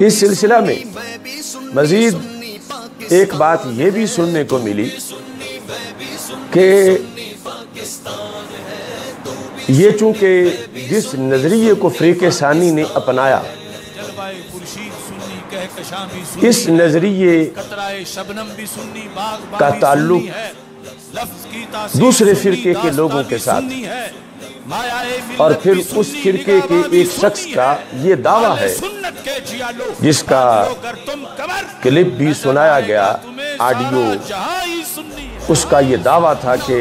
इस सिलसिला में मजीद एक बात ये भी सुनने को मिली कि ये चूंकि जिस नजरिए को फ़रीक़े सानी ने अपनाया, इस नजरिए का ताल्लुक दूसरे फिरके के लोगों के साथ, और फिर उस फिरके के एक शख्स का ये दावा है जिसका क्लिप भी सुनाया गया, ऑडियो, उसका ये दावा था कि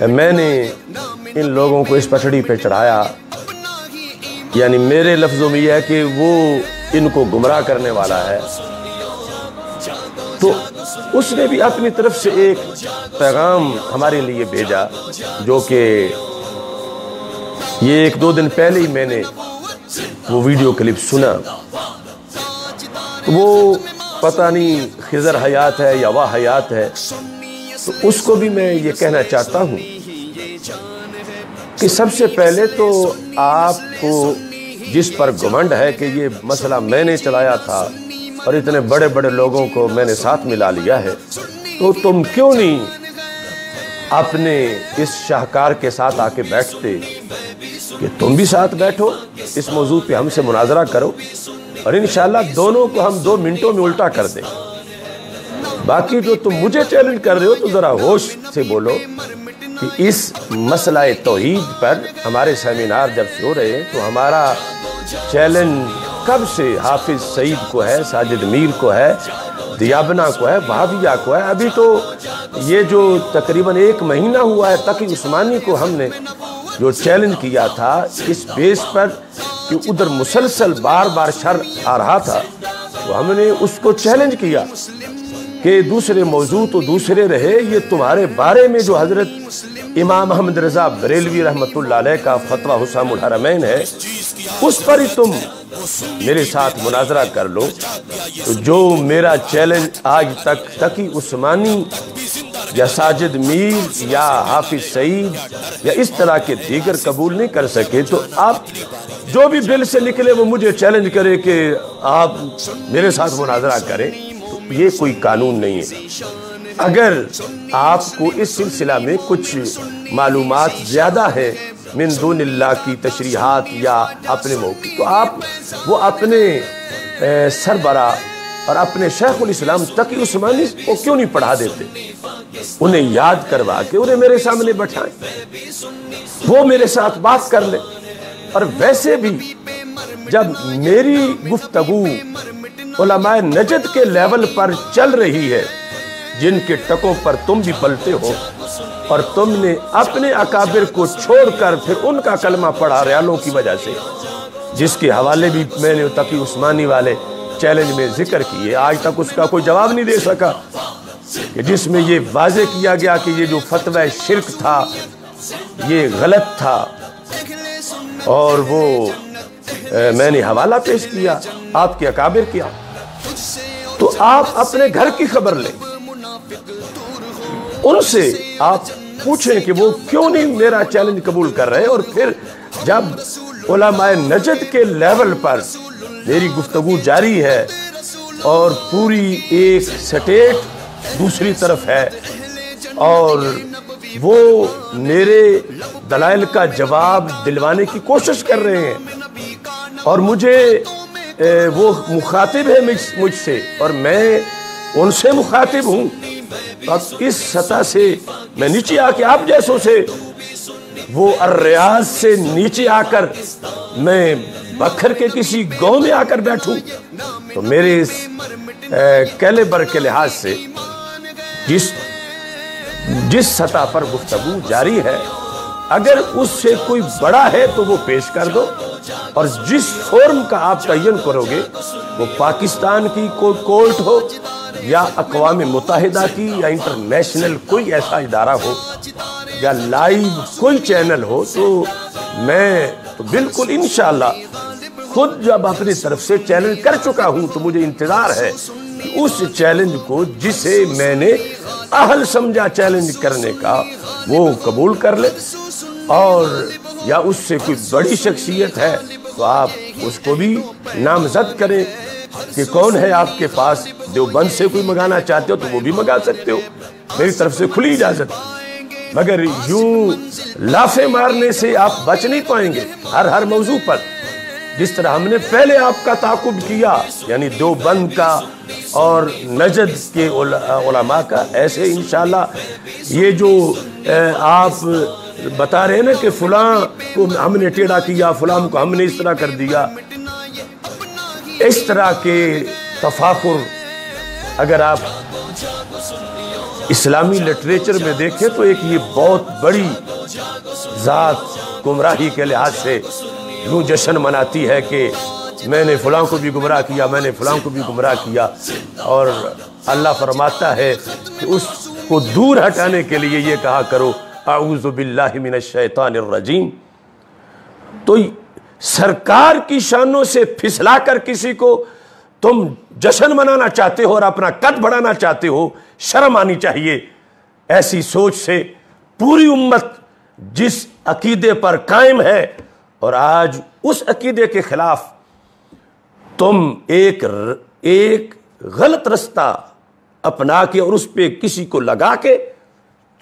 मैंने इन लोगों को इस पटड़ी पे चढ़ाया, यानी मेरे लफ्ज़ों में यह है कि वो इनको गुमराह करने वाला है। तो उसने भी अपनी तरफ से एक पैगाम हमारे लिए भेजा, जो कि ये 1-2 दिन पहले ही मैंने वो वीडियो क्लिप सुना। वो पता नहीं खिज़र हयात है या वाह हयात है, तो उसको भी मैं ये कहना चाहता हूँ कि सबसे पहले तो आपको जिस पर घमंड है कि ये मसला मैंने चलाया था और इतने बड़े बड़े लोगों को मैंने साथ मिला लिया है, तो तुम क्यों नहीं अपने इस शाहकार के साथ आके बैठते कि तुम भी साथ बैठो, इस मौजू पे हमसे मुनाजरा करो और इंशाल्लाह दोनों को हम 2 मिनटों में उल्टा कर दें। बाकी जो तुम मुझे चैलेंज कर रहे हो तो ज़रा होश से बोलो कि इस मसला तौहीद पर हमारे सेमिनार जब हो रहे हैं तो हमारा चैलेंज कब से हाफिज सईद को है, साजिद मीर को है, दियाबना को है, वहाबिया को है। अभी तो ये जो तकरीबन 1 महीना हुआ है, तकी उस्मानी को हमने जो चैलेंज किया था इस बेस पर कि उधर मुसलसल बार बार शर आ रहा था, तो हमने उसको चैलेंज किया कि दूसरे मौजू तो दूसरे रहे, ये तुम्हारे बारे में जो हजरत इमाम अहमद रजा बरेलवी रहमतुल्लाह अलैह का फतवा हुसामुल हरमैन है, उस पर ही तुम मेरे साथ मुनाजरा कर लो। तो जो मेरा चैलेंज आज तक तकी उस्मानी या साजिद मीर या हाफिज सईद या इस तरह के दीगर कबूल नहीं कर सके, तो आप जो भी दिल से निकले वो मुझे चैलेंज करे कि आप मेरे साथ मुनाजरा करें, तो ये कोई कानून नहीं है। अगर आपको इस सिलसिला में कुछ मालूमात ज़्यादा है मिन दूनिल्लाह की तशरीहात या अपने मौक़िफ़, तो आप वो अपने सरबरा और अपने शेखुल इस्लाम तकी उस्मानी को क्यों नहीं पढ़ा देते, उन्हें याद करवा के उन्हें मेरे सामने बैठाएं, वो मेरे साथ बात कर ले। और वैसे भी जब मेरी गुफ्तगू उलमाए नजद के लेवल पर चल रही है, जिनके टकों पर तुम भी पलते हो, और तुमने अपने अकाबिर को छोड़कर फिर उनका कलमा पढ़ा रियालों की वजह से, जिसके हवाले भी मैंने तकी उस्मानी वाले चैलेंज में जिक्र किए, आज तक उसका कोई जवाब नहीं दे सका, कि जिसमें ये वाजे किया गया कि ये जो फतवा शिर्क था ये गलत था, और वो मैंने हवाला पेश किया आपके अकाबिर किया। तो आप अपने घर की खबर लें, उनसे आप पूछें कि वो क्यों नहीं मेरा चैलेंज कबूल कर रहे। और फिर जब उलमाए नजद के लेवल पर मेरी गुफ्तगू जारी है और पूरी एक स्टेट दूसरी तरफ है और वो मेरे दलाइल का जवाब दिलवाने की कोशिश कर रहे हैं और मुझे वो मुखातिब है मुझसे और मैं उनसे मुखातिब हूँ, अब इस सतह से मैं नीचे आके आप जैसों से वो अर्रियाज से नीचे आकर मैं बखर के किसी गांव में आकर बैठूं, तो मेरे इस कैलेबर के लिहाज से जिस सतह पर गुफ्तगू जारी है, अगर उससे कोई बड़ा है तो वो पेश कर दो, और जिस फॉर्म का आप तयन करोगे वो पाकिस्तान की कोई कोर्ट हो या अक़वाम मुत्तहिदा की या इंटरनेशनल कोई ऐसा इदारा हो या लाइव कोई चैनल हो, तो मैं तो बिल्कुल इंशाअल्लाह खुद जब अपनी तरफ से चैलेंज कर चुका हूं तो मुझे इंतजार है कि उस चैलेंज को जिसे मैंने अहल समझा चैलेंज करने का वो कबूल कर ले, और या उससे कोई बड़ी शख्सियत है तो आप उसको भी नामजद करें कि कौन है आपके पास। देवबंद से कोई मंगाना चाहते हो तो वो भी मंगा सकते हो, मेरी तरफ से खुली इजाजत। मगर यूं लाफे मारने से आप बच नहीं पाएंगे हर मौजू पर। जिस तरह हमने पहले आपका ताकुब किया, यानी देवबंद का और नजद के उलमा का, ऐसे इंशाल्लाह ये जो आप बता रहे हैं ना कि फलां को हमने टेढ़ा किया, फलां को हमने इस तरह कर दिया, इस तरह के तफाकुर अगर आप इस्लामी लिटरेचर में देखें तो एक ये बहुत बड़ी जात गुमराही के लिहाज से यूँ जश्न मनाती है कि मैंने फलां को भी गुमराह किया, मैंने फलां को भी गुमराह किया। और अल्लाह फरमाता है कि उसको दूर हटाने के लिए ये कहा करो अऊज़ु बिल्लाहि मिनश शैतानिर रजीम। तो सरकार की शानों से फिसला कर किसी को तुम जश्न मनाना चाहते हो और अपना कद बढ़ाना चाहते हो, शर्म आनी चाहिए। ऐसी सोच से पूरी उम्मत जिस अकीदे पर कायम है और आज उस अकीदे के खिलाफ तुम एक गलत रास्ता अपना के और उस पे किसी को लगा के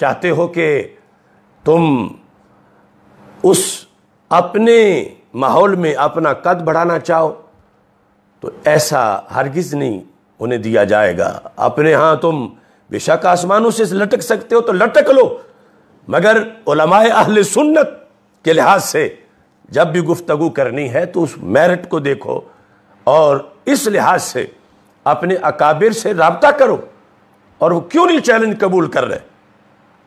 चाहते हो कि तुम उस अपने माहौल में अपना कद बढ़ाना चाहो, तो ऐसा हरगिज नहीं उन्हें दिया जाएगा। अपने यहाँ तुम बेशक आसमानों से लटक सकते हो तो लटक लो, मगर उलमाए अहले सुन्नत के लिहाज से जब भी गुफ्तगू करनी है तो उस मेरिट को देखो और इस लिहाज से अपने अकाबिर से राब्ता करो। और वो क्यों नहीं चैलेंज कबूल कर रहे?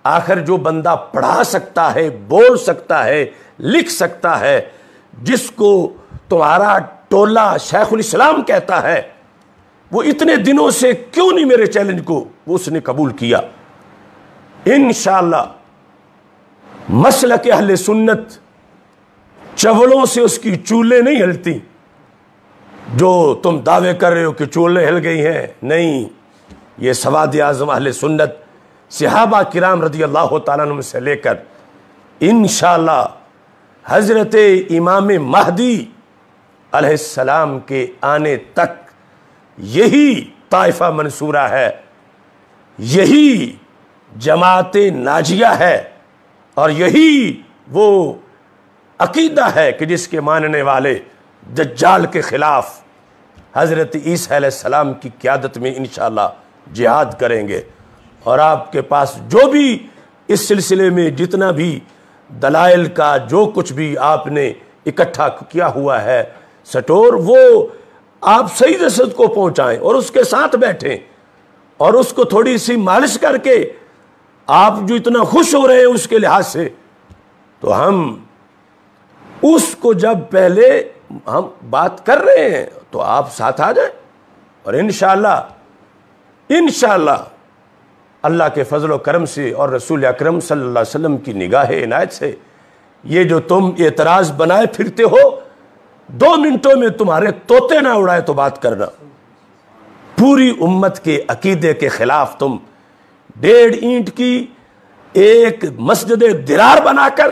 आखिर जो बंदा पढ़ा सकता है, बोल सकता है, लिख सकता है, जिसको तुम्हारा टोला शेखुल इस्लाम कहता है, वो इतने दिनों से क्यों नहीं मेरे चैलेंज को उसने कबूल किया? इंशाअल्लाह मसलक अहले सुन्नत चवलों से उसकी चूल्हे नहीं हिलती। जो तुम दावे कर रहे हो कि चूल्हे हिल गई हैं, नहीं, ये सवाद आज़म अहले सुन्नत सहाबा किराम रज़ी अल्लाह तआला अन्हुम से लेकर इंशाअल्लाह हजरत इमाम महदी अलैहिस्सलाम के आने तक यही ताइफा मंसूरा है, यही जमात नाजिया है और यही वो अकीदा है कि जिसके मानने वाले दज्जाल के खिलाफ हजरत ईसा अलैहिस्सलाम की क़यादत में इंशाअल्लाह जिहाद करेंगे। और आपके पास जो भी इस सिलसिले में जितना भी दलाइल का जो कुछ भी आपने इकट्ठा किया हुआ है सटोर, वो आप सही रसद को पहुंचाएं और उसके साथ बैठें और उसको थोड़ी सी मालिश करके आप जो इतना खुश हो रहे हैं उसके लिहाज से, तो हम उसको जब पहले हम बात कर रहे हैं तो आप साथ आ जाएं और इंशाअल्लाह अल्लाह के फजल व करम से और रसूल अकरम सल्लल्लाहु अलैहि वसल्लम की निगाह इनायत से ये जो तुम एतराज़ बनाए फिरते हो, 2 मिनटों में तुम्हारे तोते ना उड़ाए तो बात करना। पूरी उम्मत के अकीदे के खिलाफ तुम 1.5 ईंट की एक मस्जिद दिरार बनाकर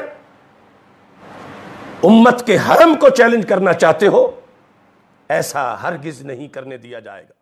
उम्मत के हरम को चैलेंज करना चाहते हो, ऐसा हरगिज नहीं करने दिया जाएगा।